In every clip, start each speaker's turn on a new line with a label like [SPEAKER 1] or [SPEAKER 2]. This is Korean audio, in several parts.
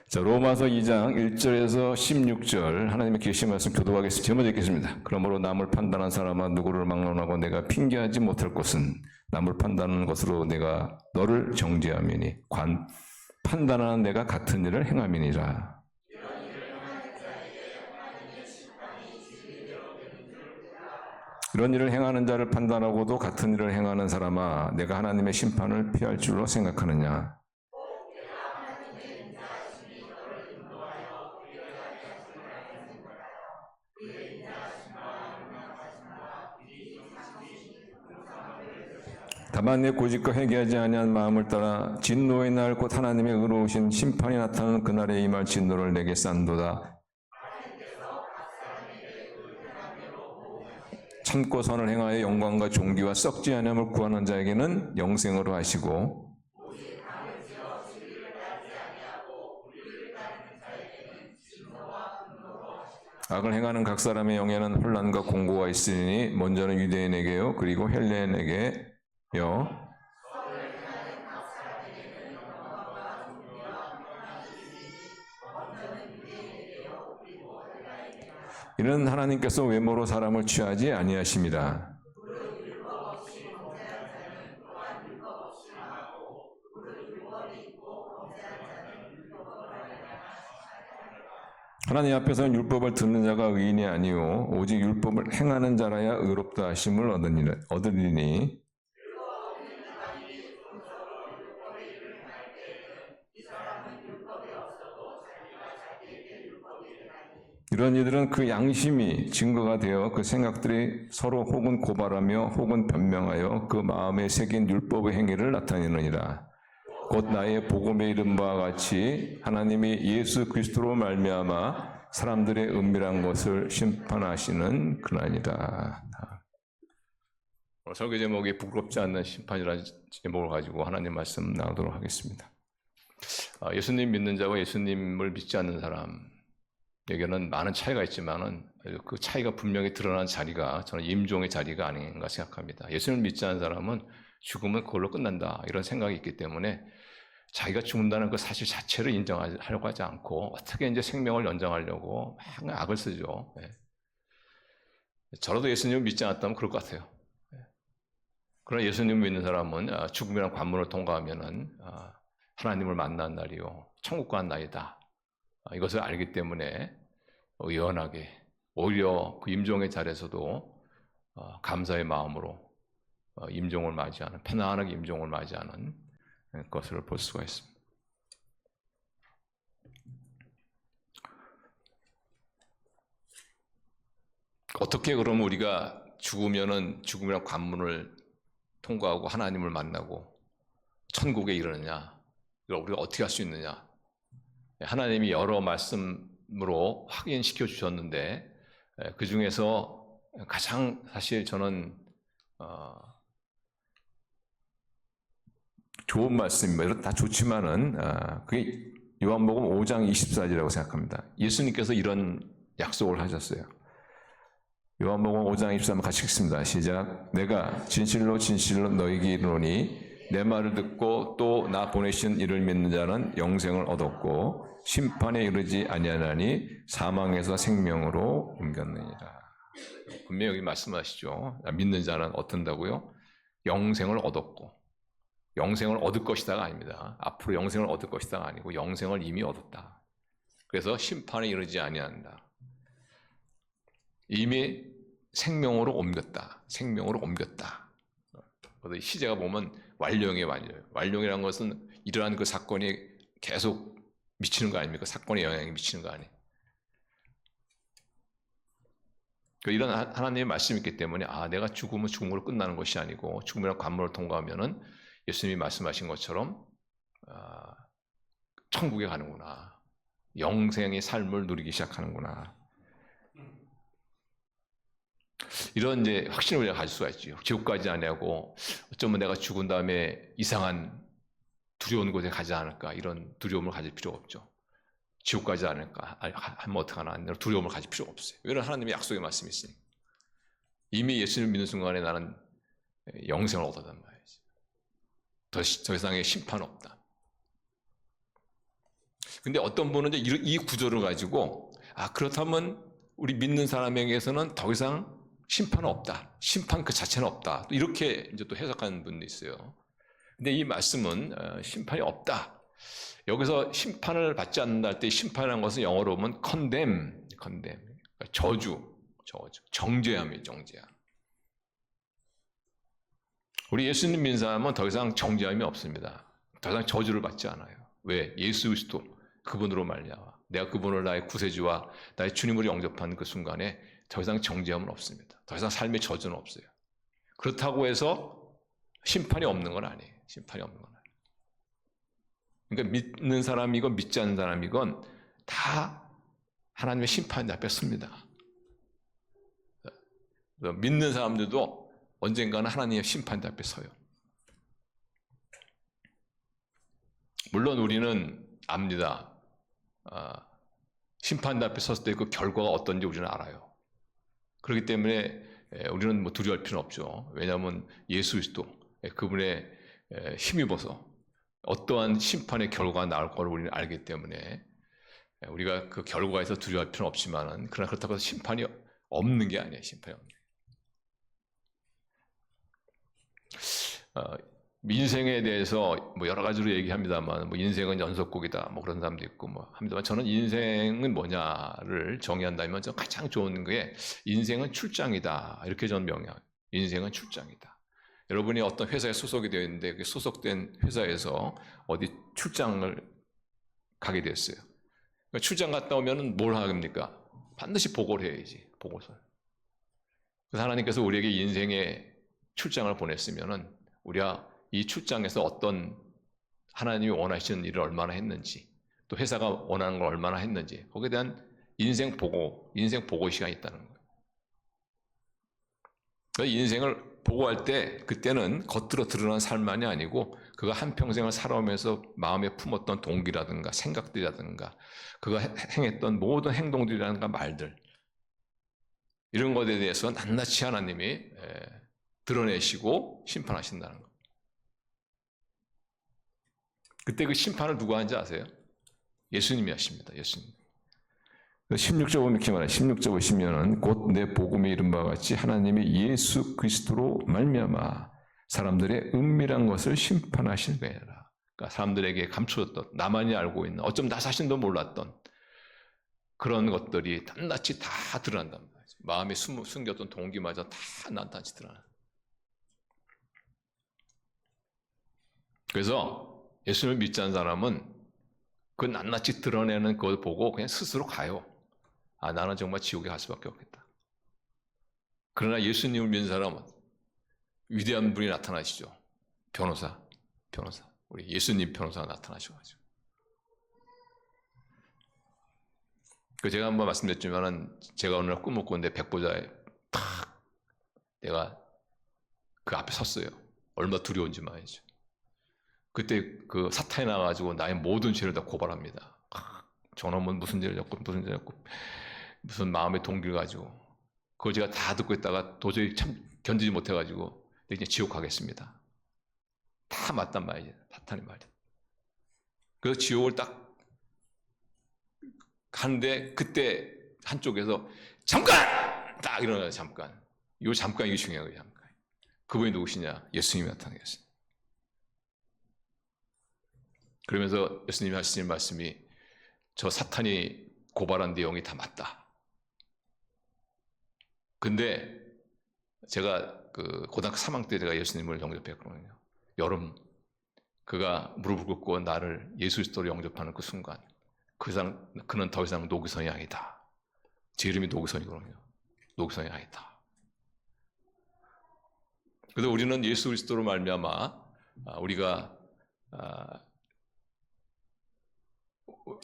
[SPEAKER 1] 자, 로마서 2장 1절에서 16절 하나님의 계시 말씀 교도하겠습니다. 제목 읽겠습니다. 그러므로 남을 판단한 사람아 누구를 막론하고 내가 핑계하지 못할 것은 남을 판단하는 것으로 내가 너를 정죄함이니 판단하는 내가 같은 일을 행함이니라. 이런 일을 행하는 자를 판단하고도 같은 일을 행하는 사람아 내가 하나님의 심판을 피할 줄로 생각하느냐. 다만 내 고집과 회개하지 아니한 마음을 따라 진노의 날 곧 하나님의 의로우신 심판이 나타나는 그날에 임할 진노를 내게 싼도다. 참고 선을 행하여 영광과 존귀와 썩지 아니함을 구하는 자에게는 영생으로 하시고 악을 행하는 각 사람의 영에는 혼란과 공고가 있으니 먼저는 유대인에게요 그리고 헬레인에게요 이는 하나님께서 외모로 사람을 취하지 아니하심이라. 하나님 앞에서는 율법을 듣는 자가 의인이 아니요 오직 율법을 행하는 자라야 의롭다 하심을 얻으리니 이런 이들은 그 양심이 증거가 되어 그 생각들이 서로 혹은 고발하며 혹은 변명하여 그 마음에 새긴 율법의 행위를 나타내느니라. 곧 나의 복음에 이른 바와 같이 하나님이 예수 그리스도로 말미암아 사람들의 은밀한 것을 심판하시는 그날이라. 오늘 설교 제목이 부끄럽지 않는 심판이라는 제목을 가지고 하나님 말씀 나누도록 하겠습니다. 예수님 믿는 자와 예수님을 믿지 않는 사람에게는 많은 차이가 있지만은 그 차이가 분명히 드러난 자리가 저는 임종의 자리가 아닌가 생각합니다. 예수님을 믿지 않는 사람은 죽으면 그걸로 끝난다 이런 생각이 있기 때문에 자기가 죽는다는 그 사실 자체를 인정하려고 하지 않고 어떻게 이제 생명을 연장하려고 막 악을 쓰죠. 저라도 예수님을 믿지 않았다면 그럴 것 같아요. 그러나 예수님을 믿는 사람은 죽음이란 관문을 통과하면은 하나님을 만난 날이요 천국 가는 날이다. 이것을 알기 때문에 의연하게 오히려 그 임종의 자리에서도 감사의 마음으로 임종을 맞이하는 편안하게 임종을 맞이하는 것을 볼 수가 있습니다. 어떻게 그러면 우리가 죽으면은 죽음이란 관문을 통과하고 하나님을 만나고 천국에 이르느냐? 이걸 우리가 어떻게 할 수 있느냐? 하나님이 여러 말씀으로 확인시켜 주셨는데 그 중에서 가장 사실 저는 좋은 말씀입니다. 다 좋지만은 그게 요한복음 5장 24절이라고 생각합니다. 예수님께서 이런 약속을 하셨어요. 요한복음 5장 23절 같이 읽습니다. 시작. 내가 진실로 진실로 너희에게 이르노니 내 말을 듣고 또 나 보내신 이를 믿는 자는 영생을 얻었고 심판에 이르지 아니하나니 사망에서 생명으로 옮겼느니라. 분명히 여기 말씀하시죠. 믿는 자는 어떤다고요? 영생을 얻었고 영생을 얻을 것이다가 아닙니다. 앞으로 영생을 얻을 것이다가 아니고 영생을 이미 얻었다. 그래서 심판에 이르지 아니한다. 이미 생명으로 옮겼다. 생명으로 옮겼다. 그래서 시제가 보면 완령의 완료예요. 완령이라는 것은 일어난 그 사건이 계속 미치는 거 아닙니까? 사건의 영향이 미치는 거 아니에요. 이런 하나님의 말씀이 있기 때문에 내가 죽으면 죽음으로 끝나는 것이 아니고 죽음이라는 관문을 통과하면은 예수님이 말씀하신 것처럼 천국에 가는구나. 영생의 삶을 누리기 시작하는구나. 이런 이제 확신을 우리가 가질 수가 있죠. 지옥 가지 아니하고 어쩌면 내가 죽은 다음에 이상한 두려운 곳에 가지 않을까 이런 두려움을 가질 필요가 없죠. 지옥 가지 않을까 하면 어떡하나 이런 두려움을 가질 필요가 없어요. 왜냐하면 하나님의 약속의 말씀이 있으니까. 이미 예수님을 믿는 순간에 나는 영생을 얻었단 말이지. 더 이상의 심판 없다. 근데 어떤 분은 이제 이 구조를 가지고 그렇다면 우리 믿는 사람에게서는 더 이상 심판은 없다. 심판 그 자체는 없다. 이렇게 이제 또 해석하는 분도 있어요. 근데 이 말씀은 심판이 없다. 여기서 심판을 받지 않는다 할 때 심판이라는 것은 영어로 보면 condemn. 그러니까 저주, 정죄함이에요, 정죄함. 우리 예수님 믿는 사람은 더 이상 정죄함이 없습니다. 더 이상 저주를 받지 않아요. 왜? 예수 그리스도 그분으로 말미암아 내가 그분을 나의 구세주와 나의 주님으로 영접하는 그 순간에 더 이상 정죄함은 없습니다. 더 이상 삶의 저주는 없어요. 그렇다고 해서 심판이 없는 건 아니에요. 심판이 없는 건 아니에요. 그러니까 믿는 사람이건 믿지 않는 사람이건 다 하나님의 심판 앞에 섭니다. 믿는 사람들도 언젠가는 하나님의 심판 앞에 서요. 물론 우리는 압니다. 심판 앞에 섰을 때 그 결과가 어떤지 우리는 알아요. 그렇기 때문에 우리는 뭐 두려워할 필요는 없죠. 왜냐하면 예수 그리스도 그분의 힘입어서 어떠한 심판의 결과가 나올 걸 우리는 알기 때문에 우리가 그 결과에서 두려워할 필요는 없지만은 그러나 그렇다고 해서 심판이 없는 게 아니에요. 심판이 없는 게. 인생에 대해서 뭐 여러 가지로 얘기합니다만 뭐 인생은 연속곡이다 뭐 그런 사람도 있고 뭐 합니다만 저는 인생은 뭐냐를 정의한다면 저 가장 좋은 게 인생은 출장이다 이렇게 저는 명명해요. 인생은 출장이다. 여러분이 어떤 회사에 소속이 되어 있는데 그 소속된 회사에서 어디 출장을 가게 됐어요. 그러니까 출장 갔다 오면은 뭘 합니까? 반드시 보고를 해야지. 보고서를. 그래서 하나님께서 우리에게 인생의 출장을 보냈으면은 우리가 이 출장에서 어떤 하나님이 원하시는 일을 얼마나 했는지 또 회사가 원하는 걸 얼마나 했는지 거기에 대한 인생 보고 시간이 있다는 거예요. 그러니까 인생을 보고할 때 그때는 겉으로 드러난 삶만이 아니고 그가 한평생을 살아오면서 마음에 품었던 동기라든가 생각들이라든가 그가 행했던 모든 행동들이라든가 말들 이런 것에 대해서 낱낱이 하나님이 드러내시고 심판하신다는 것. 그때 그 심판을 누가 하는지 아세요? 예수님이 하십니다. 예수님. 16절 보면 이렇게 말해요. 16절 보시면은 곧 내 복음에 이른 바와 같이 하나님이 예수 그리스도로 말미암아 사람들의 은밀한 것을 심판하실 거니라. 그러니까 사람들에게 감춰졌던 나만이 알고 있는 어쩜 나 자신도 몰랐던 그런 것들이 낱낱이 다 드러난단 말이에요. 마음에 숨겼던 동기마저 다 낱낱이 드러나. 그래서 예수님을 믿지 않는 사람은 그 낱낱이 드러내는 걸 보고 그냥 스스로 가요. 나는 정말 지옥에 갈 수밖에 없겠다. 그러나 예수님을 믿는 사람은 위대한 분이 나타나시죠. 변호사. 우리 예수님 변호사가 나타나셔가지고. 제가 한번 말씀드렸지만은 제가 어느 날 꿈을 꿨는데 백보자에 탁 내가 그 앞에 섰어요. 얼마나 두려운지 말이죠. 그때 그 사탄이 나와가지고 나의 모든 죄를 다 고발합니다. 저놈은 무슨 죄를 졌고 무슨 마음의 동기를 가지고 그걸 제가 다 듣고 있다가 도저히 참 견디지 못해가지고 이제 지옥 가겠습니다. 다 맞단 말이에요. 사탄이 말이에요. 그래서 지옥을 딱 하는데 그때 한쪽에서 잠깐! 딱 일어나요. 잠깐. 이 잠깐 이게 중요한 거예요. 잠깐. 그분이 누구시냐? 예수님이 나타나겠어요. 그러면서 예수님이 하시는 말씀이 저 사탄이 고발한 내용이 다 맞다. 근데 제가 그 고등학교 3학년 때 제가 예수님을 영접했거든요. 여름 그가 무릎을 꿇고 나를 예수 그리스도로 영접하는 그 순간 그는 더 이상 노기선이 아니다. 제 이름이 노기선이거든요. 노기선이 아니다. 그래서 우리는 예수 그리스도로 말미암아 우리가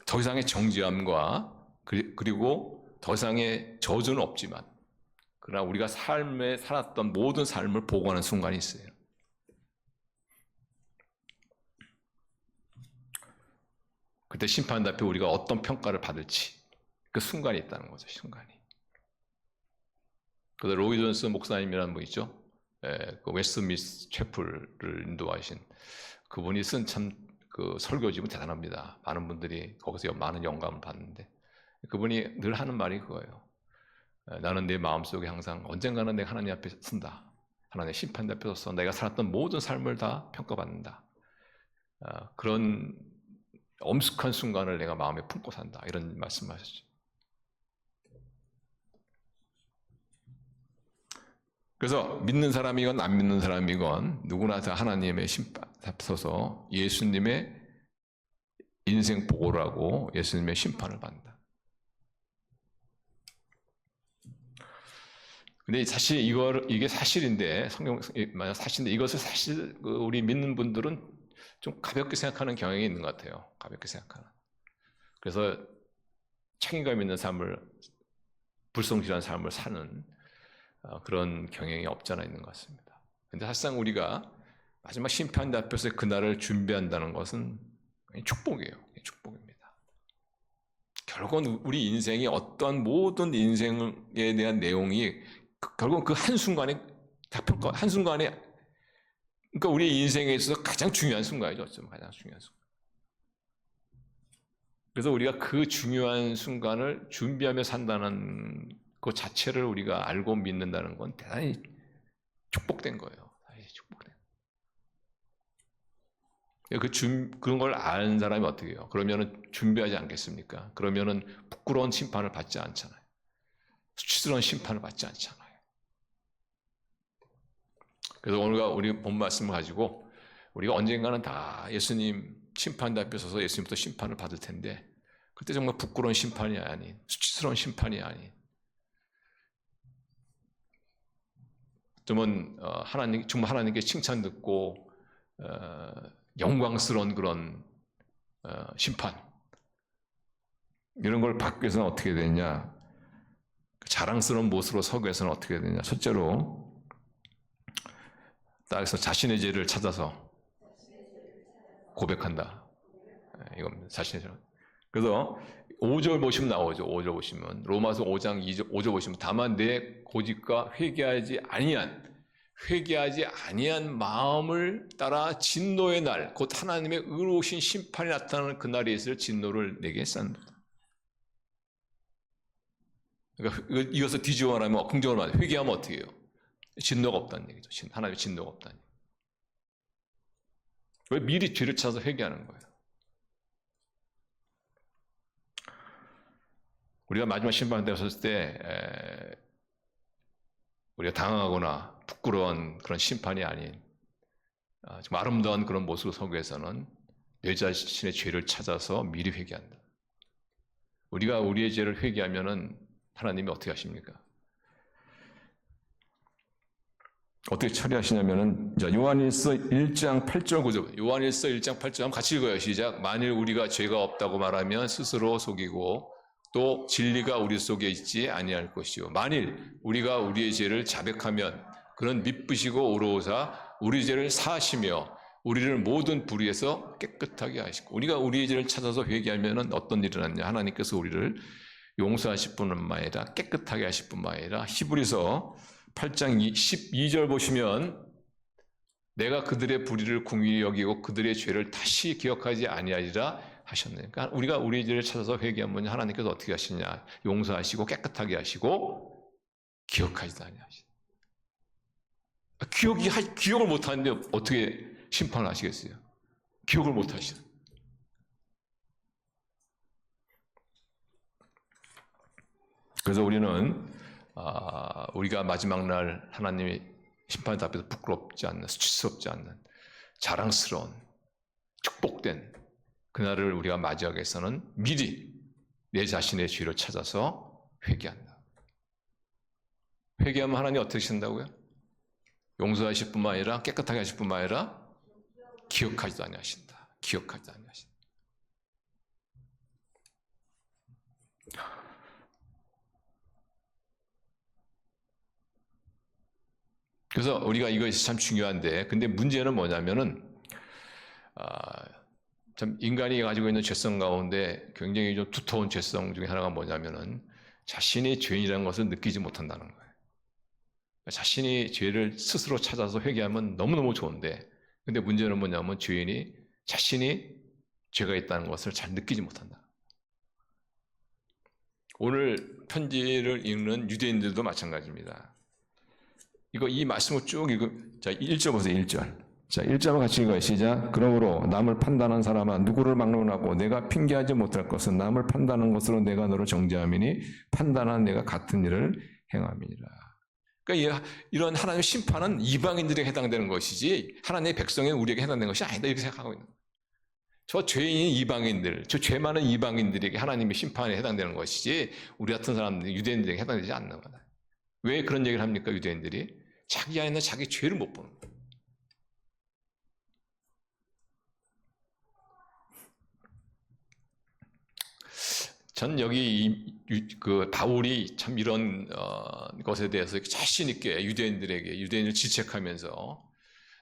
[SPEAKER 1] 더 이상의 정죄함과 그리고 더 이상의 저주는 없지만 그러나 우리가 삶에 살았던 모든 삶을 보고하는 순간이 있어요. 그때 심판 앞에 우리가 어떤 평가를 받을지 그 순간이 있다는 거죠. 순간이. 그래서 로이 존스 목사님이라는 분 있죠. 그 웨스트민스터 채플을 인도하신 그분이 쓴 참 그 설교집은 대단합니다. 많은 분들이 거기서 많은 영감을 받는데 그분이 늘 하는 말이 그거예요. 나는 내 마음속에 항상 언젠가는 내가 하나님 앞에 선다. 하나님의 심판 앞에 서서 내가 살았던 모든 삶을 다 평가받는다. 그런 엄숙한 순간을 내가 마음에 품고 산다. 이런 말씀하셨죠. 그래서 믿는 사람이건 안 믿는 사람이건 누구나 다 하나님의 심판 앞서서 예수님의 인생 보고를 하고 예수님의 심판을 받는다. 근데 사실 이게 사실인데, 성경 만약 사실인데 이것을 사실 우리 믿는 분들은 좀 가볍게 생각하는 경향이 있는 것 같아요. 가볍게 생각하는. 그래서 책임감 있는 삶을, 불성실한 삶을 사는 그런 경향이 없잖아 있는 것 같습니다. 근데 사실상 우리가 마지막 심판 앞에서 그날을 준비한다는 것은 축복이에요. 축복입니다. 결국은 우리 인생이 어떤 모든 인생에 대한 내용이 결국 그 한순간에 한순간에, 그러니까 우리 인생에 있어서 가장 중요한 순간이죠. 가장 중요한 순간. 그래서 우리가 그 중요한 순간을 준비하며 산다는 그 자체를 우리가 알고 믿는다는 건 대단히 축복된 거예요. 축복된. 그런 걸 아는 사람이 어떻게 해요? 그러면은 준비하지 않겠습니까? 그러면은 부끄러운 심판을 받지 않잖아요. 수치스러운 심판을 받지 않잖아요. 그래서 오늘 우리 본 말씀을 가지고 우리가 언젠가는 다 예수님 심판 앞에 서서 예수님부터 심판을 받을 텐데 그때 정말 부끄러운 심판이 아닌, 수치스러운 심판이 아닌, 정말 하나님께 칭찬 듣고 영광스러운 그런 심판, 이런 걸 받기 위해서는 어떻게 되냐? 자랑스러운 모습으로 서기 위해서는 어떻게 되냐? 첫째로 따라서 자신의 죄를 찾아서 고백한다. 이겁니다. 자신의 죄. 그래서 5절 보시면 나오죠. 5절 보시면 로마서 5장 5절 보시면 다만 내 고집과 회개하지 아니한 마음을 따라 진노의 날, 곧 하나님의 의로우신 심판이 나타나는 그날에 있을 진노를 내게 쌓는다. 그러니까 이것을 뒤집어 말하면, 긍정으로 말하면 회개하면 어떻게 해요? 진노가 없다는 얘기죠. 하나님의 진노가 없다는 얘기죠. 왜 미리 죄를 찾아서 회개하는 거예요? 우리가 마지막 심판 때 섰을 때 우리가 당하거나 부끄러운 그런 심판이 아닌 정말 아름다운 그런 모습으로 서기 위해서는 내 자신의 죄를 찾아서 미리 회개한다. 우리가 우리의 죄를 회개하면은 하나님이 어떻게 하십니까? 어떻게 처리하시냐면은, 자, 요한일서 1장 8절 9절. 요한일서 1장 8절 한번 같이 읽어요. 시작. 만일 우리가 죄가 없다고 말하면 스스로 속이고 또 진리가 우리 속에 있지 아니할 것이요. 만일 우리가 우리의 죄를 자백하면 그는 미쁘시고 의로우사 우리 죄를 사하시며 우리를 모든 불의에서 깨끗하게 하시고. 우리가 우리의 죄를 찾아서 회개하면은 어떤 일이 일어났냐? 하나님께서 우리를 용서하실 뿐만 아니라 깨끗하게 하실 뿐만 아니라, 히브리서 8장 12절 보시면 내가 그들의 불의를 긍휼히 여기고 그들의 죄를 다시 기억하지 아니하리라 하셨네. 그러니까 우리가 우리의 죄를 찾아서 회개하면 하나님께서 어떻게 하시냐? 용서하시고 깨끗하게 하시고 기억하지도 아니하시네. 기억을 못하는데 어떻게 심판을 하시겠어요? 기억을 못하시네. 그래서 우리는 우리가 마지막 날 하나님의 심판 앞에서 부끄럽지 않는, 수치스럽지 않는, 자랑스러운, 축복된 그날을 우리가 맞이하기 위해서는 미리 내 자신의 죄를 찾아서 회개한다. 회개하면 하나님 어떻게 하신다고요? 용서하실 뿐만 아니라 깨끗하게 하실 뿐만 아니라 기억하지도 아니하신다. 기억하지도 아니하신다. 그래서 우리가 이것이 참 중요한데, 근데 문제는 뭐냐면은 참 인간이 가지고 있는 죄성 가운데 굉장히 좀 두터운 죄성 중에 하나가 뭐냐면은 자신이 죄인이라는 것을 느끼지 못한다는 거예요. 자신이 죄를 스스로 찾아서 회개하면 너무너무 좋은데, 근데 문제는 뭐냐면 자신이 죄가 있다는 것을 잘 느끼지 못한다. 오늘 편지를 읽는 유대인들도 마찬가지입니다. 이 말씀을 쭉 자, 1절 보세요, 1절. 자, 1절 같이 읽어요. 시작. 그러므로 남을 판단한 사람아 누구를 막론하고 내가 핑계하지 못할 것은 남을 판단하는 것으로 내가 너를 정죄함이니 판단한 내가 같은 일을 행함이니라. 그러니까 이런 하나님의 심판은 이방인들에게 해당되는 것이지 하나님의 백성에 우리에게 해당되는 것이 아니다 이렇게 생각하고 있는 거예요. 저 죄인 이방인들, 저 죄 많은 이방인들에게 하나님의 심판에 해당되는 것이지 우리 같은 사람들, 유대인들에게 해당되지 않는 거다. 왜 그런 얘기를 합니까? 유대인들이 자기 안에 있는 자기 죄를 못 보는 거예요. 전 여기 바울이 참 이런 것에 대해서 자신 있게 유대인을 질책하면서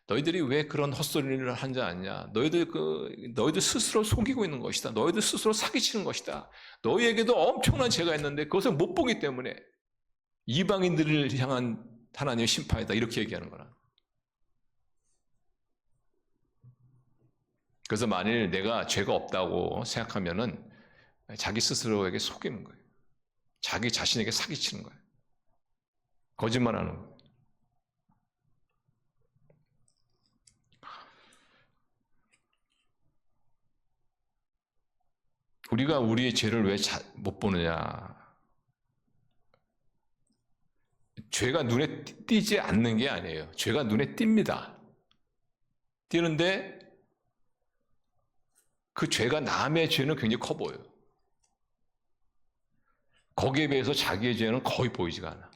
[SPEAKER 1] 너희들이 왜 그런 헛소리를 하지 않냐? 너희들 스스로 속이고 있는 것이다. 너희들 스스로 사기치는 것이다. 너희에게도 엄청난 죄가 있는데 그것을 못 보기 때문에 이방인들을 향한 하나님의 심판이다. 이렇게 얘기하는 거라. 그래서 만일 내가 죄가 없다고 생각하면은 자기 스스로에게 속이는 거예요. 자기 자신에게 사기치는 거예요. 거짓말하는 거예요. 우리가 우리의 죄를 왜 못 보느냐? 죄가 눈에 띄지 않는 게 아니에요. 죄가 눈에 띕니다. 띄는데 그 죄가 남의 죄는 굉장히 커 보여요. 거기에 비해서 자기의 죄는 거의 보이지가 않아.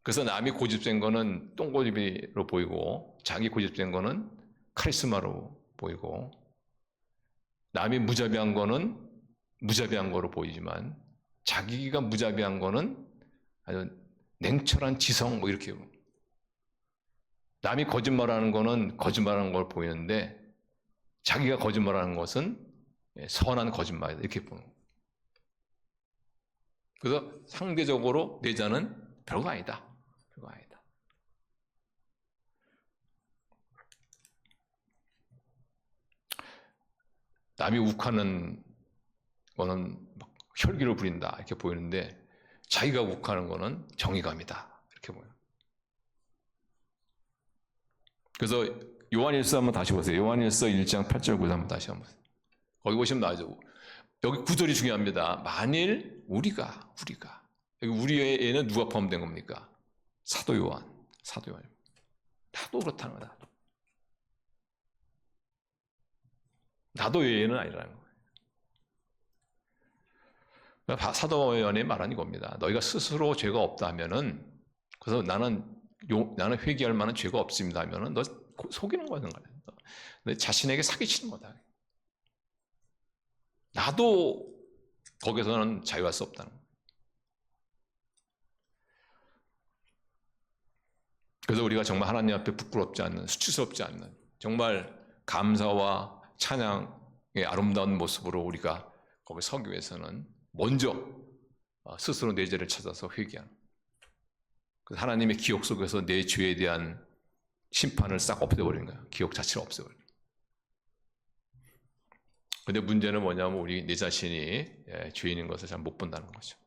[SPEAKER 1] 그래서 남이 고집된 거는 똥고집으로 보이고 자기 고집된 거는 카리스마로 보이고 남이 무자비한 거는 무자비한 거로 보이지만 자기가 무자비한 거는 아주 냉철한 지성 뭐 이렇게 남이 거짓말하는 거는 거짓말하는 걸 보이는데 자기가 거짓말하는 것은 선한 거짓말이다 이렇게 보는 거예요. 그래서 상대적으로 내 자는 별거 아니다. 별거 아니다. 남이 욱하는 거는 막 혈기를 부린다 이렇게 보이는데 자기가 욱하는 거는 정의감이다 이렇게 보여요. 그래서 요한일서 한번 다시 보세요. 요한일서 1장 8절 9절 한번 다시 한번 보세요. 거기 보시면 나오죠. 여기 구절이 중요합니다. 만일 우리가 여기 우리에는 누가 포함된 겁니까? 사도 요한. 나도 그렇다는 거다. 나도 외에는 아니라는 거예요. 사도 요한의 말은 이겁니다. 너희가 스스로 죄가 없다 하면은 그래서 나는 회개할 만한 죄가 없습니다 하면은 너 속이는 거는 거야. 너 자신에게 사기치는 거다. 나도 거기서는 자유할 수 없다는 거예요. 그래서 우리가 정말 하나님 앞에 부끄럽지 않는, 수치스럽지 않는 정말 감사와 찬양의 아름다운 모습으로 우리가 거기 서기 위해서는 먼저 스스로 내 죄를 찾아서 회개하는 그래서 하나님의 기억 속에서 내 죄에 대한 심판을 싹 없애버리는 거예요. 기억 자체를 없애버리는 거예요. 근데 문제는 뭐냐면 우리 내 자신이 죄인인 것을 잘 못 본다는 거죠.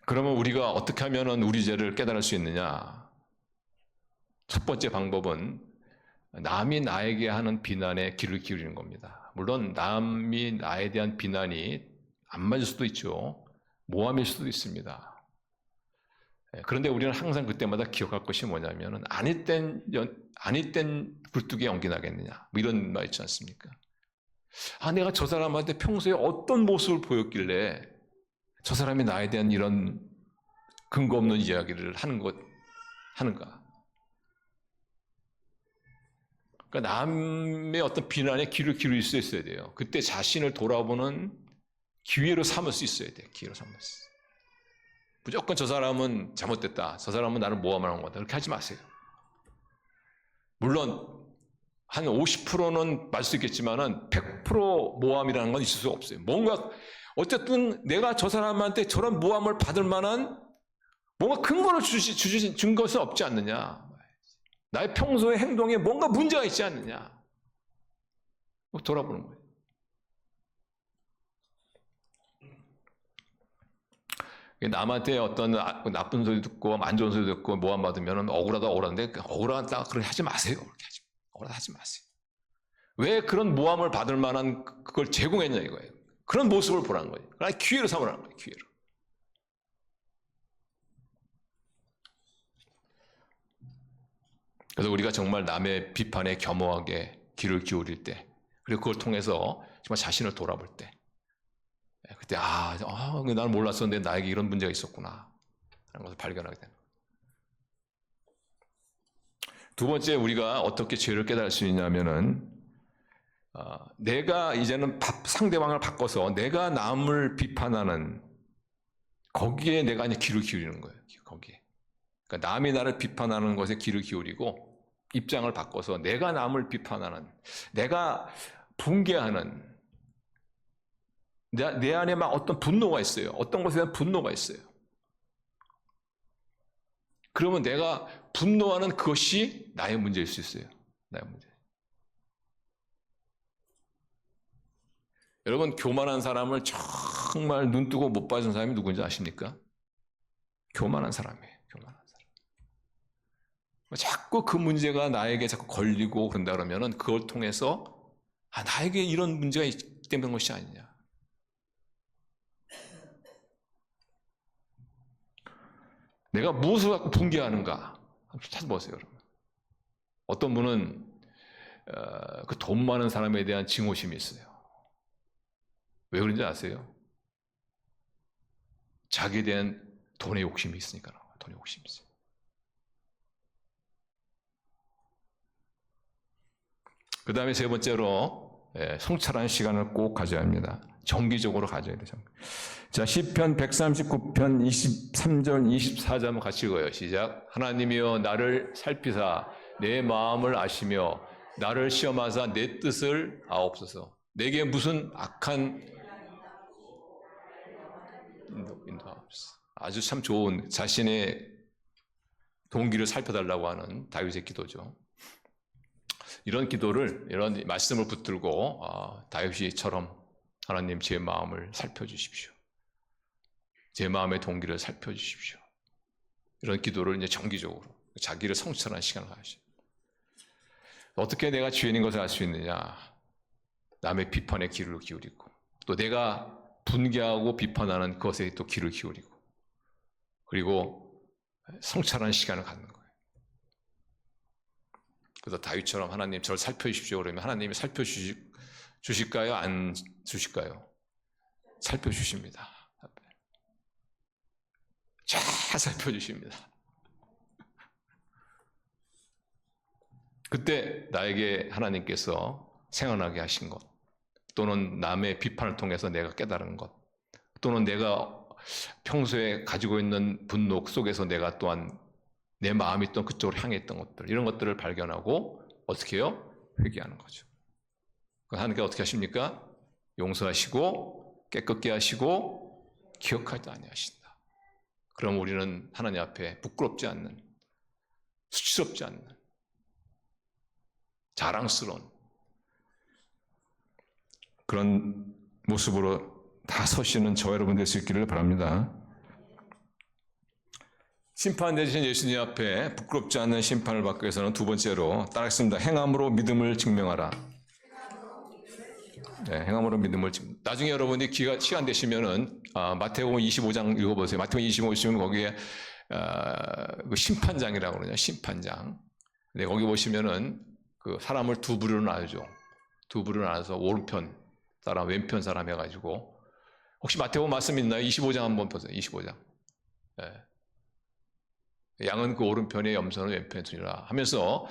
[SPEAKER 1] 그러면 우리가 어떻게 하면 우리 죄를 깨달을 수 있느냐? 첫 번째 방법은 남이 나에게 하는 비난에 귀를 기울이는 겁니다. 물론 남이 나에 대한 비난이 안 맞을 수도 있죠. 모함일 수도 있습니다. 그런데 우리는 항상 그때마다 기억할 것이 뭐냐면 아니 땐 굴뚝에 연기 나겠느냐 뭐 이런 말 있지 않습니까? 내가 저 사람한테 평소에 어떤 모습을 보였길래 저 사람이 나에 대한 이런 근거 없는 이야기를 하는가? 그러니까 남의 어떤 비난에 귀를 기울일 수 있어야 돼요. 그때 자신을 돌아보는 기회로 삼을 수 있어야 돼요. 기회로 삼을 수 있어요. 무조건 저 사람은 잘못됐다. 저 사람은 나를 모함하는 거다. 그렇게 하지 마세요. 물론 한 50%는 맞을 수 있겠지만은 100% 모함이라는 건 있을 수 없어요. 뭔가 어쨌든 내가 저 사람한테 저런 모함을 받을 만한 뭔가 근거를 준 것은 없지 않느냐. 나의 평소의 행동에 뭔가 문제가 있지 않느냐. 돌아보는 거예요. 남한테 어떤 나쁜 소리 듣고 안 좋은 소리 듣고 모함 받으면 억울한데 억울하다 그렇게 하지 마세요. 그렇게 억울하다 하지 마세요. 왜 그런 모함을 받을 만한 그걸 제공했냐 이거예요. 그런 모습을 보라는 거예요. 그러나 기회로 삼으라는 거예요. 기회로. 그래서 우리가 정말 남의 비판에 겸허하게 귀를 기울일 때, 그리고 그걸 통해서 정말 자신을 돌아볼 때, 그때 나는 몰랐었는데 나에게 이런 문제가 있었구나 하는 것을 발견하게 되는 거예요. 두 번째, 우리가 어떻게 죄를 깨달을 수 있냐면은 내가 이제는 상대방을 바꿔서 내가 남을 비판하는 거기에 내가 이제 귀를 기울이는 거예요. 거기에. 그러니까 남이 나를 비판하는 것에 귀를 기울이고 입장을 바꿔서 내가 남을 비판하는, 내가 붕괴하는, 내 안에 막 어떤 분노가 있어요. 어떤 것에 대한 분노가 있어요. 그러면 내가 분노하는 그것이 나의 문제일 수 있어요. 나의 문제. 여러분, 교만한 사람을 정말 눈 뜨고 못 봐준 사람이 누군지 아십니까? 교만한 사람이에요. 교만한 사람. 자꾸 그 문제가 나에게 자꾸 걸리고 그런다 그러면은 그걸 통해서 나에게 이런 문제가 있기 때문에 것이 아니냐. 내가 무엇을 갖고 붕괴하는가? 한번 찾아보세요, 여러분. 어떤 분은 그 돈 많은 사람에 대한 증오심이 있어요. 왜 그런지 아세요? 자기에 대한 돈의 욕심이 있으니까. 돈의 욕심이 있어요. 그 다음에 세 번째로 성찰하는 시간을 꼭 가져야 합니다. 정기적으로 가져야 돼요. 자, 시편 139편 23절 24절 한번 같이 읽어요. 시작. 하나님이여 나를 살피사 내 마음을 아시며 나를 시험하사 내 뜻을 아옵소서. 내게 무슨 악한 인도하옵소서. 아주 참 좋은 자신의 동기를 살펴달라고 하는 다윗의 기도죠. 이런 기도를, 이런 말씀을 붙들고 다윗이처럼 하나님 제 마음을 살펴주십시오. 제 마음의 동기를 살펴주십시오. 이런 기도를 이제 정기적으로 자기를 성찰하는 시간을 가지죠. 어떻게 내가 죄인인 것을 알 수 있느냐? 남의 비판에 귀를 기울이고, 또 내가 분개하고 비판하는 것에 또 귀를 기울이고, 그리고 성찰하는 시간을 갖는 거예요. 그래서 다윗처럼 하나님 저를 살펴주십시오 그러면 하나님이 살펴주실까요? 안 주실까요? 살펴주십니다. 잘 살펴주십니다. 그때 나에게 하나님께서 생각나게 하신 것, 또는 남의 비판을 통해서 내가 깨달은 것, 또는 내가 평소에 가지고 있는 분노 속에서 내가 또한 내 마음이 또 그쪽으로 향했던 것들, 이런 것들을 발견하고 어떻게 해요? 회개하는 거죠. 하나님께서 어떻게 하십니까? 용서하시고 깨끗게 하시고 기억하지 아니하신다. 그럼 우리는 하나님 앞에 부끄럽지 않는, 수치스럽지 않는, 자랑스러운 그런 모습으로 다 서시는 저와 여러분 될 수 있기를 바랍니다. 심판 대신 예수님 앞에 부끄럽지 않는 심판을 받기 위해서는 두 번째로 따라하겠습니다. 행함으로 믿음을 증명하라. 네, 행함으로 믿음을 증명. 나중에 여러분이 시간 되시면은 마태복음 25장 읽어보세요. 마태복음 25장 거기에 그 심판장이라고 그러냐, 심판장. 네, 거기 보시면은 그 사람을 두 부류로 나누죠. 두 부류로 나눠서 오른편 사람, 왼편 사람 해가지고, 혹시 마태복음 말씀 있나요? 25장 한번 보세요. 25장. 네. 양은 그 오른편에, 염소는 왼편에 두니라 하면서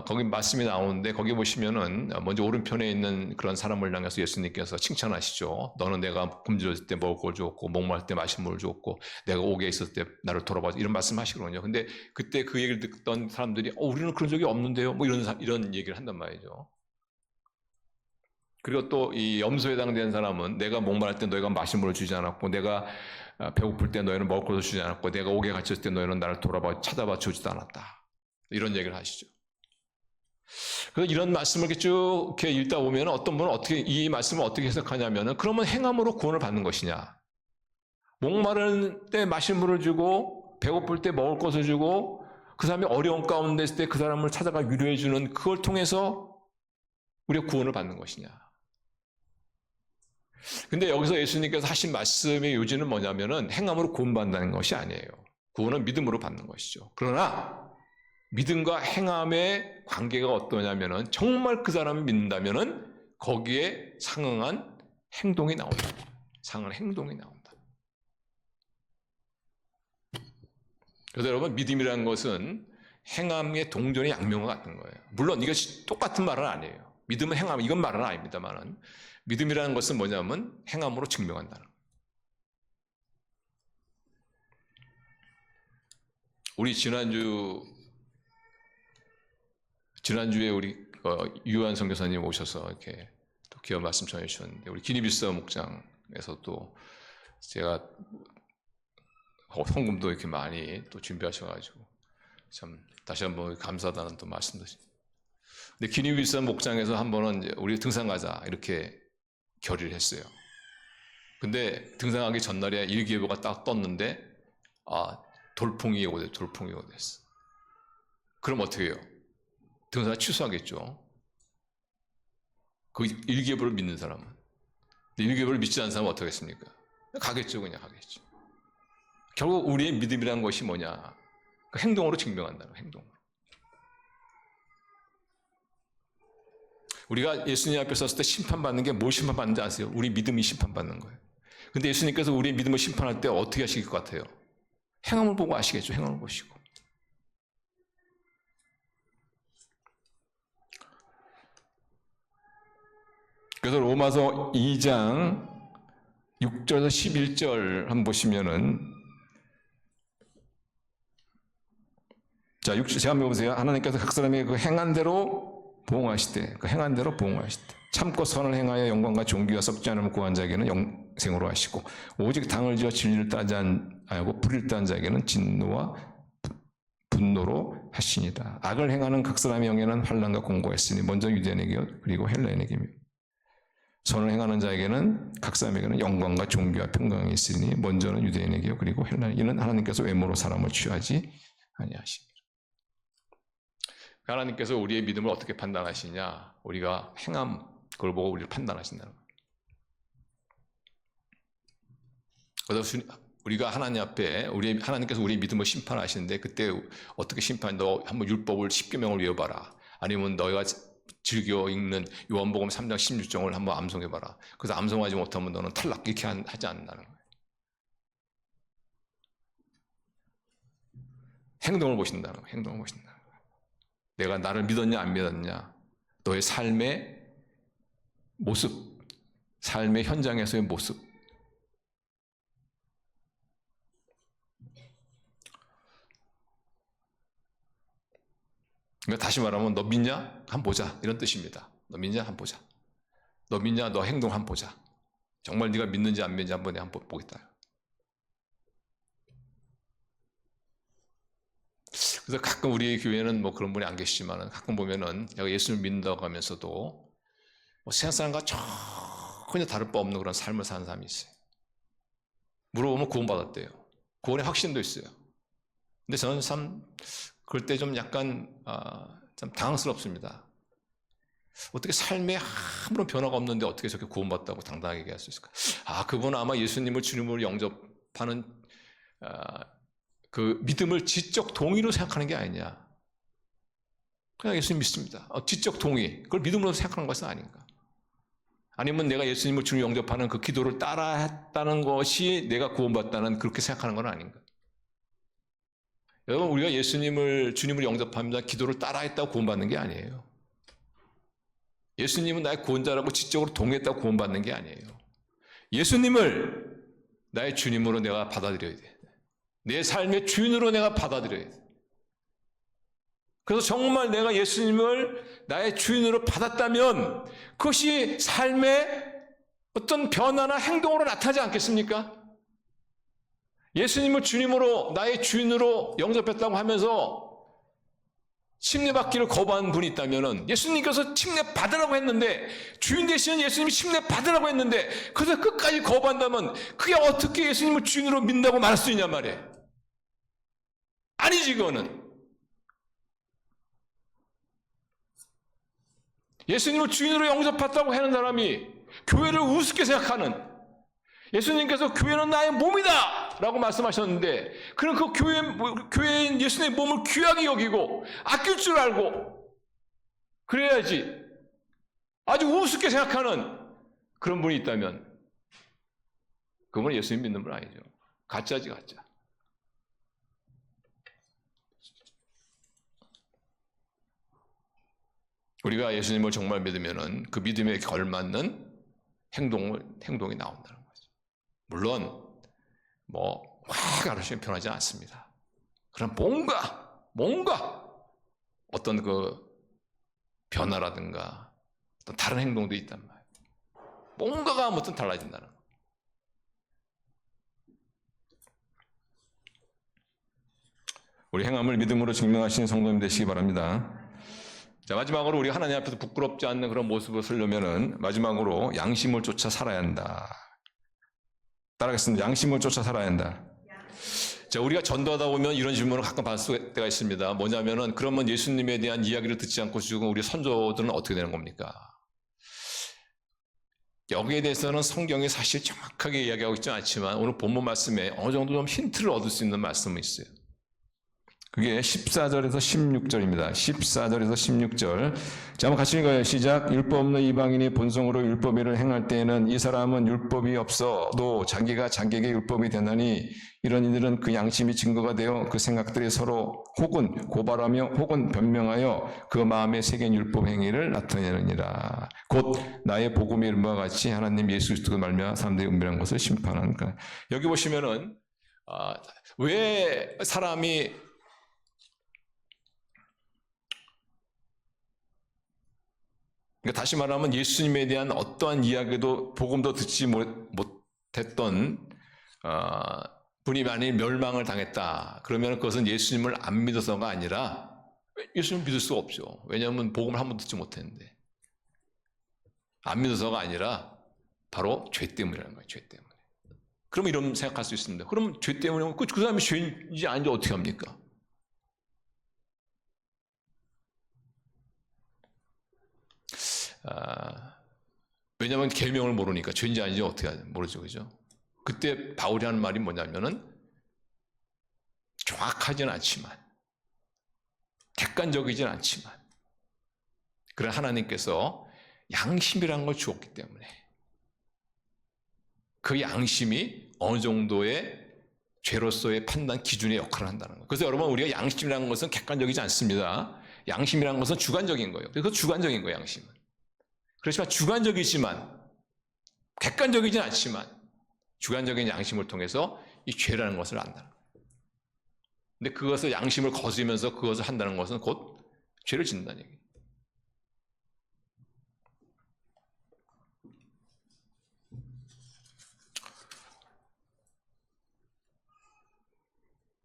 [SPEAKER 1] 거기 말씀이 나오는데, 거기 보시면은 먼저 오른편에 있는 그런 사람을 향해서 예수님께서 칭찬하시죠. 너는 내가 굶주렸을 때 먹을 걸 주었고, 목마를 때 마실 물을 주었고, 내가 옥에 있었을 때 나를 돌아봐서, 이런 말씀 하시거든요. 근데 그때 그 얘기를 듣던 사람들이 우리는 그런 적이 없는데요, 뭐 이런 얘기를 한단 말이죠. 그리고 또 이 염소에 해당되는 사람은 내가 목마를 때 너희가 마실 물을 주지 않았고, 내가 배고플 때 너희는 먹을 것을 주지 않았고, 내가 옥에 갇혔을 때 너희는 나를 찾아봐 주지도 않았다. 이런 얘기를 하시죠. 그래서 이런 말씀을 이렇게 쭉 이렇게 읽다 보면 어떤 분은 어떻게 이 말씀을 어떻게 해석하냐면은 그러면 행함으로 구원을 받는 것이냐? 목마를 때 마실 물을 주고 배고플 때 먹을 것을 주고 그 사람이 어려운 가운데 있을 때 그 사람을 찾아가 위로해 주는 그걸 통해서 우리가 구원을 받는 것이냐? 근데 여기서 예수님께서 하신 말씀의 요지는 뭐냐면은 행함으로 구원받는다는 것이 아니에요. 구원은 믿음으로 받는 것이죠. 그러나 믿음과 행함의 관계가 어떠냐면은 정말 그 사람이 믿는다면은 거기에 상응한 행동이 나온다. 상응한 행동이 나온다. 그래서 여러분 믿음이라는 것은 행함의 동전의 양면과 같은 거예요. 물론 이게 똑같은 말은 아니에요. 믿음은 행함 이건 말은 아닙니다만은 믿음이라는 것은 뭐냐면 행함으로 증명한다는 거예요. 우리 지난주에 우리 유한 선교사님 오셔서 이렇게 또 귀한 말씀 전해 주셨는데 우리 기니비스 목장에서 또 제가 헌금도 이렇게 많이 또 준비하셔가지고 참 다시 한번 감사하다는 또 말씀도. 근데 기니비스 목장에서 한 번은 우리 등산 가자 이렇게 결의를 했어요. 근데 등산하기 전날에 일기예보가 딱 떴는데 돌풍이 오고 됐어. 그럼 어떻게 해요? 등산 취소하겠죠. 그 일기예보를 믿는 사람은. 근데 일기예보를 믿지 않는 사람은 어떻게 했습니까? 가겠죠, 그냥 가겠죠. 결국 우리의 믿음이라는 것이 뭐냐? 그 행동으로 증명한다는 거예요, 행동으로. 우리가 예수님 앞에 섰을 때 심판받는 게 뭘 심판받는지 아세요? 우리 믿음이 심판받는 거예요. 근데 예수님께서 우리의 믿음을 심판할 때 어떻게 하실 것 같아요? 행함을 보고 아시겠죠? 행함을 보시고. 그래서 로마서 2장 6절에서 11절 한번 보시면은 자, 제가 한번 보세요. 하나님께서 각 사람의 그 행한 대로 보응하시되 그 행한 대로 보응하시되 참고 선을 행하여 영광과 존귀와 썩지 않음을 구한 자에게는 영생으로 하시고 오직 당을 지어 진리를 따지 아니하고 불의를 따는 자에게는 진노와 분노로 하시니라. 악을 행하는 각 사람의 영에는 환난과 공고가 있으니 먼저 유대인에게 그리고 헬라인에게며 선을 행하는 자에게는 각 사람에게는 영광과 존귀와 평강이 있으니 먼저는 유대인에게요 그리고 헬라인. 이는 하나님께서 외모로 사람을 취하지 아니하시니라. 하나님께서 우리의 믿음을 어떻게 판단하시냐? 우리가 행함 그걸 보고 우리를 판단하신다는 거예요. 그래서 우리가 하나님 앞에 하나님께서 우리의 믿음을 심판하시는데 그때 어떻게 심판? 너 한번 율법을 10계명을 외워봐라. 아니면 너희가 즐겨 읽는 요한복음 3장 16절을 한번 암송해봐라. 그래서 암송하지 못하면 너는 탈락 이렇게 하지 않는다는 거예요. 행동을 보신다는 거예요. 행동을 보신다는 거예요. 내가 나를 믿었냐 안 믿었냐 너의 삶의 모습, 삶의 현장에서의 모습. 그러니까 다시 말하면 너 믿냐? 한번 보자 이런 뜻입니다. 너 믿냐? 한번 보자. 너 믿냐? 너 행동 한번 보자. 정말 네가 믿는지 안 믿는지 한번 보겠다. 그래서 가끔 우리 교회는 뭐 그런 분이 안 계시지만 가끔 보면은 내가 예수를 믿는다고 하면서도 뭐 세상 사람과 전혀 다를 바 없는 그런 삶을 사는 사람이 있어요. 물어보면 구원받았대요. 구원의 확신도 있어요. 근데 저는 참 그럴 때 좀 약간 참 당황스럽습니다. 어떻게 삶에 아무런 변화가 없는데 어떻게 저렇게 구원받다고 당당하게 얘기할 수 있을까? 그분은 아마 예수님을 주님으로 영접하는 그 믿음을 지적 동의로 생각하는 게 아니냐. 그냥 예수님 믿습니다. 지적 동의, 그걸 믿음으로 생각하는 것은 아닌가. 아니면 내가 예수님을 주님 영접하는 그 기도를 따라했다는 것이 내가 구원받다는 그렇게 생각하는 건 아닌가. 여러분 우리가 예수님을 주님을 영접합니다. 기도를 따라했다고 구원받는 게 아니에요. 예수님은 나의 구원자라고 지적으로 동의했다고 구원받는 게 아니에요. 예수님을 나의 주님으로 내가 받아들여야 돼. 내 삶의 주인으로 내가 받아들여야 돼. 그래서 정말 내가 예수님을 나의 주인으로 받았다면 그것이 삶의 어떤 변화나 행동으로 나타나지 않겠습니까? 예수님을 주님으로 나의 주인으로 영접했다고 하면서
[SPEAKER 2] 침례받기를 거부한 분이 있다면 예수님께서 침례받으라고 했는데 주인 되시는 예수님이 침례받으라고 했는데 그래서 끝까지 거부한다면 그게 어떻게 예수님을 주인으로 믿는다고 말할 수 있냔 말이에요. 아니지 그거는. 예수님을 주인으로 영접했다고 하는 사람이 교회를 우습게 생각하는, 예수님께서 교회는 나의 몸이다 라고 말씀하셨는데 그는 그 교회인 예수님의 몸을 귀하게 여기고 아낄 줄 알고 그래야지 아주 우습게 생각하는 그런 분이 있다면 그분은 예수님 믿는 분 아니죠. 가짜지 가짜. 우리가 예수님을 정말 믿으면은 그 믿음에 걸맞는 행동이 나온다는 거죠. 물론 확 가르치면 변하지 않습니다. 그럼 뭔가 어떤 그 변화라든가 어떤 다른 행동도 있단 말이에요. 뭔가가 아무튼 달라진다는 거예요.
[SPEAKER 1] 우리 행함을 믿음으로 증명하시는 성도님 되시기 바랍니다.
[SPEAKER 2] 자, 마지막으로 우리 하나님 앞에서 부끄럽지 않는 그런 모습을 쓰려면은 마지막으로 양심을 쫓아 살아야 한다.
[SPEAKER 1] 따라하겠습니다. 양심을 쫓아 살아야 한다.
[SPEAKER 2] 자, 우리가 전도하다 보면 이런 질문을 가끔 받을 때가 있습니다. 뭐냐면은 그러면 예수님에 대한 이야기를 듣지 않고 지금 우리 선조들은 어떻게 되는 겁니까? 여기에 대해서는 성경이 사실 정확하게 이야기하고 있지 않지만 오늘 본문 말씀에 어느 정도 좀 힌트를 얻을 수 있는 말씀이 있어요.
[SPEAKER 1] 그게 14절에서 16절입니다. 14절에서 16절. 자, 한번 같이 읽어요. 시작. 율법 없는 이방인이 본성으로 율법을 행할 때에는 이 사람은 율법이 없어도 자기가 자기에게 율법이 되나니 이런 이들은 그 양심이 증거가 되어 그 생각들이 서로 혹은 고발하며 혹은 변명하여 그 마음에 새긴 율법 행위를 나타내느니라. 곧 나의 복음의 이름과 같이 하나님 예수 그리스도로 말미암아 사람들의 은밀한 것을 심판하는 것.
[SPEAKER 2] 여기 보시면은 왜 사람이 그러니까 다시 말하면 예수님에 대한 어떠한 이야기도 복음도 듣지 못했던 분이 만일 멸망을 당했다. 그러면 그것은 예수님을 안 믿어서가 아니라 예수님을 믿을 수가 없죠. 왜냐하면 복음을 한 번 듣지 못했는데. 안 믿어서가 아니라 바로 죄 때문이라는 거예요. 죄 때문에. 그럼 이런 생각할 수 있습니다. 그럼 죄 때문에 그 사람이 죄인지 아닌지 어떻게 합니까? 왜냐하면 계명을 모르니까 죄인지 아닌지 어떻게 모르죠, 그죠? 그때 바울이 하는 말이 뭐냐면은 정확하지는 않지만 객관적이진 않지만 그런 하나님께서 양심이라는 걸 주었기 때문에 그 양심이 어느 정도의 죄로서의 판단 기준의 역할을 한다는 거예요. 그래서 여러분 우리가 양심이라는 것은 객관적이지 않습니다. 양심이라는 것은 주관적인 거예요. 그래서 주관적인 거예요, 양심은. 그렇지만 주관적이지만 객관적이진 않지만 주관적인 양심을 통해서 이 죄라는 것을 안다는 거예요. 근데 그것을 양심을 거스르면서 그것을 한다는 것은 곧 죄를 짓는다는 얘기예요.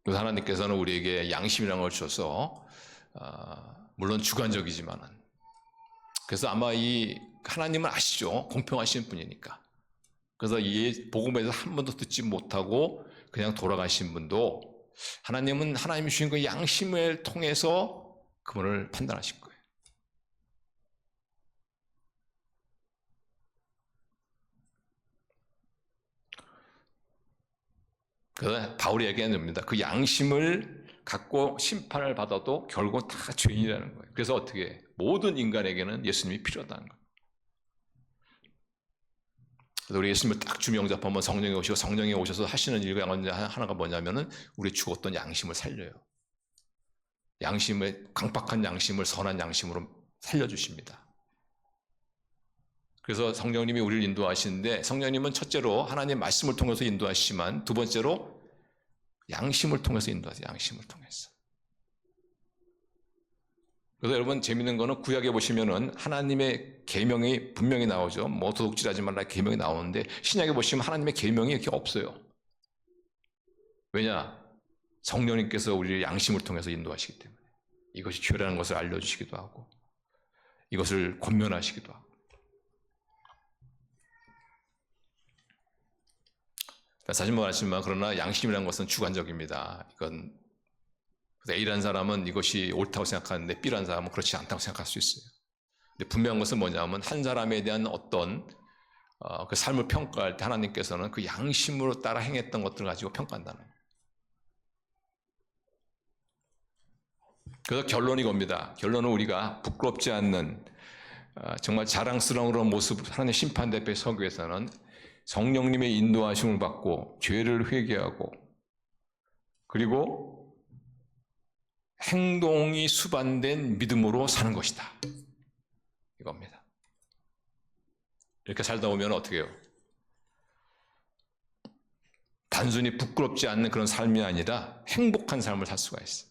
[SPEAKER 2] 그래서 하나님께서는 우리에게 양심이라는 걸 주셔서 물론 주관적이지만은 그래서 아마 이 하나님은 아시죠? 공평하신 분이니까. 그래서 이 복음에 대해서 한 번도 듣지 못하고 그냥 돌아가신 분도 하나님은 하나님이 주신 그 양심을 통해서 그분을 판단하실 거예요. 그래서 바울이 얘기하는 겁니다. 그 양심을 갖고 심판을 받아도 결국 다 죄인이라는 거예요. 그래서 어떻게 모든 인간에게는 예수님이 필요하다는 거예요. 그래서 우리 예수님을 딱 주명 잡으면 성령이 오시고 성령이 오셔서 하시는 일 하나가 뭐냐면은 우리 죽었던 양심을 살려요. 양심의 강박한 양심을 선한 양심으로 살려주십니다. 그래서 성령님이 우리를 인도하시는데 성령님은 첫째로 하나님의 말씀을 통해서 인도하시지만 두 번째로 양심을 통해서 인도하세요. 양심을 통해서. 그래서 여러분 재밌는 거는 구약에 보시면은 하나님의 계명이 분명히 나오죠. 뭐 도둑질하지 말라 계명이 나오는데 신약에 보시면 하나님의 계명이 이렇게 없어요. 왜냐? 성령님께서 우리를 양심을 통해서 인도하시기 때문에. 이것이 죄라는 것을 알려주시기도 하고 이것을 권면하시기도 하고. 사실 뭐 아시지만 그러나 양심이라는 것은 주관적입니다. 이건 A라는 사람은 이것이 옳다고 생각하는데 B라는 사람은 그렇지 않다고 생각할 수 있어요. 근데 분명한 것은 뭐냐면 한 사람에 대한 어떤 그 삶을 평가할 때 하나님께서는 그 양심으로 따라 행했던 것들을 가지고 평가한다는 거예요. 그래서 결론이 겁니다. 결론은 우리가 부끄럽지 않는 정말 자랑스러운 그런 모습, 하나님의 심판대 앞에 서기 위해서는 성령님의 인도하심을 받고 죄를 회개하고 그리고 행동이 수반된 믿음으로 사는 것이다. 이겁니다. 이렇게 살다 보면 어떻게 해요? 단순히 부끄럽지 않는 그런 삶이 아니라 행복한 삶을 살 수가 있어요.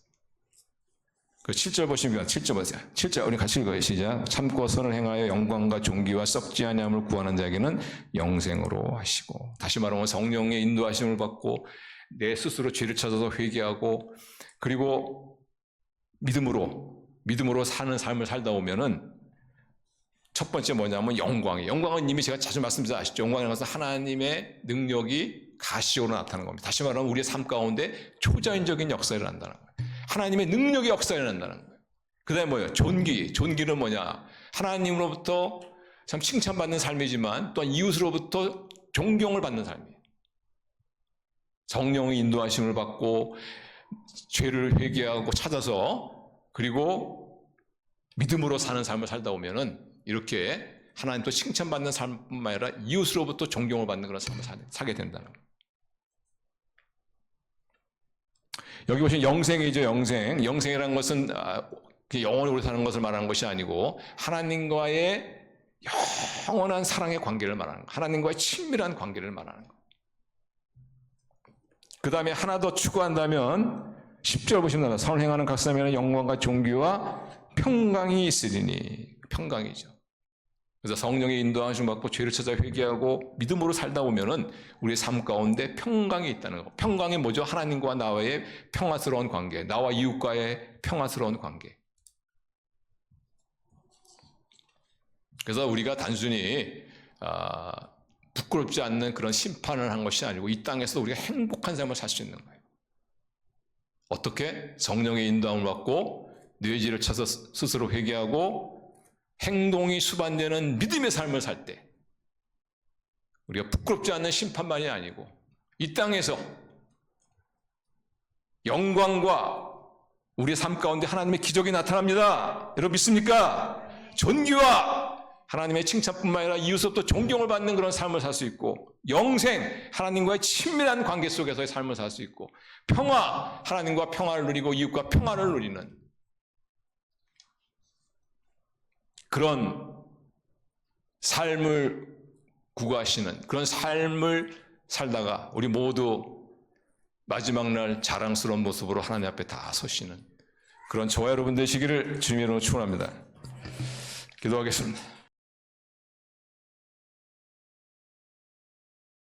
[SPEAKER 2] 그 7절 보시면 7절 보세요. 7절 우리 같이 읽어요. 시작. 참고 선을 행하여 영광과 존귀와 썩지 아니함을 구하는 자에게는 영생으로 하시고. 다시 말하면 성령의 인도하심을 받고 내 스스로 죄를 찾아서 회개하고 그리고 믿음으로 사는 삶을 살다 보면은 첫 번째 뭐냐면 영광이에요. 영광은 이미 제가 자주 말씀드려 아시죠? 영광이라는 것은 하나님의 능력이 가시적으로 나타나는 겁니다. 다시 말하면 우리의 삶 가운데 초자연적인 역사를 한다는 거예요. 하나님의 능력의 역사를 한다는 거예요. 그 다음에 뭐예요? 존귀. 존귀는 뭐냐? 하나님으로부터 참 칭찬받는 삶이지만 또한 이웃으로부터 존경을 받는 삶이에요. 성령의 인도하심을 받고 죄를 회개하고 찾아서 그리고 믿음으로 사는 삶을 살다 보면은 이렇게 하나님 또 칭찬받는 삶뿐만 아니라 이웃으로부터 존경을 받는 그런 삶을 살게 된다는 거예요. 여기 보시면 영생이죠. 영생이라는 것은 영원히 오래 사는 것을 말하는 것이 아니고 하나님과의 영원한 사랑의 관계를 말하는 거예요. 하나님과의 친밀한 관계를 말하는 거예요. 그 다음에 하나 더 추구한다면 10절 보시면 선을 행하는 각 사람에는 영광과 존귀와 평강이 있으리니. 평강이죠. 그래서 성령의 인도하심 받고 죄를 찾아 회개하고 믿음으로 살다 보면은 우리의 삶 가운데 평강이 있다는 거. 평강이 뭐죠? 하나님과 나와의 평화스러운 관계, 나와 이웃과의 평화스러운 관계. 그래서 우리가 단순히 부끄럽지 않는 그런 심판을 한 것이 아니고 이 땅에서 우리가 행복한 삶을 살 수 있는 거예요. 어떻게? 성령의 인도함을 받고 뇌 죄를 찾아 스스로 회개하고 행동이 수반되는 믿음의 삶을 살 때 우리가 부끄럽지 않는 심판만이 아니고 이 땅에서 영광과 우리의 삶 가운데 하나님의 기적이 나타납니다. 여러분 믿습니까? 존귀와 하나님의 칭찬뿐만 아니라 이웃으로부터 존경을 받는 그런 삶을 살 수 있고 영생, 하나님과의 친밀한 관계 속에서의 삶을 살 수 있고 평화, 하나님과 평화를 누리고 이웃과 평화를 누리는 그런 삶을 구가하시는 그런 삶을 살다가 우리 모두 마지막 날 자랑스러운 모습으로 하나님 앞에 다 서시는 그런 저와 여러분 되시기를 주님의 이름으로 축원합니다. 기도하겠습니다.